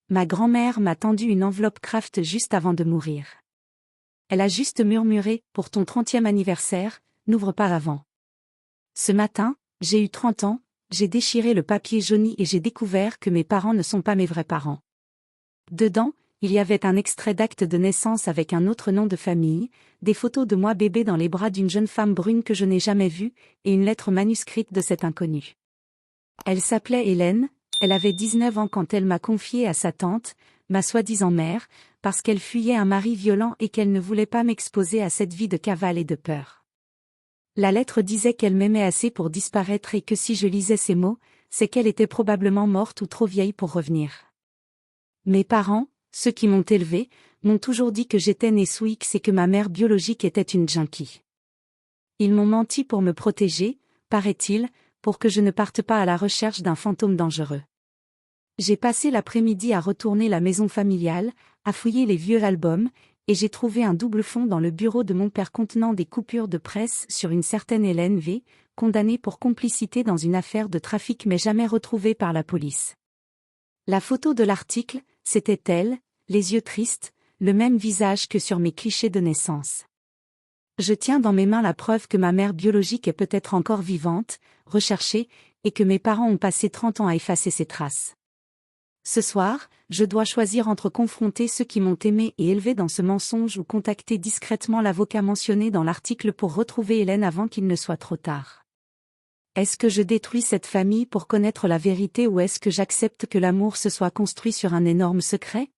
Ma grand-mère m'a tendu une enveloppe Kraft juste avant de mourir. Elle a juste murmuré, pour ton 30e anniversaire, n'ouvre pas avant. Ce matin, j'ai eu 30 ans, j'ai déchiré le papier jauni et j'ai découvert que mes parents ne sont pas mes vrais parents. Dedans, il y avait un extrait d'acte de naissance avec un autre nom de famille, des photos de moi bébé dans les bras d'une jeune femme brune que je n'ai jamais vue, et une lettre manuscrite de cette inconnue. Elle s'appelait Hélène, elle avait 19 ans quand elle m'a confiée à sa tante, ma soi-disant mère, parce qu'elle fuyait un mari violent et qu'elle ne voulait pas m'exposer à cette vie de cavale et de peur. La lettre disait qu'elle m'aimait assez pour disparaître et que si je lisais ces mots, c'est qu'elle était probablement morte ou trop vieille pour revenir. Mes parents, ceux qui m'ont élevée, m'ont toujours dit que j'étais née sous X et que ma mère biologique était une junkie. Ils m'ont menti pour me protéger, paraît-il, pour que je ne parte pas à la recherche d'un fantôme dangereux. J'ai passé l'après-midi à retourner la maison familiale, à fouiller les vieux albums, et j'ai trouvé un double fond dans le bureau de mon père contenant des coupures de presse sur une certaine Hélène V, condamnée pour complicité dans une affaire de trafic mais jamais retrouvée par la police. La photo de l'article, c'était elle, les yeux tristes, le même visage que sur mes clichés de naissance. Je tiens dans mes mains la preuve que ma mère biologique est peut-être encore vivante, recherchée, et que mes parents ont passé 30 ans à effacer ses traces. Ce soir, je dois choisir entre confronter ceux qui m'ont aimé et élevé dans ce mensonge ou contacter discrètement l'avocat mentionné dans l'article pour retrouver Hélène avant qu'il ne soit trop tard. Est-ce que je détruis cette famille pour connaître la vérité ou est-ce que j'accepte que l'amour se soit construit sur un énorme secret ?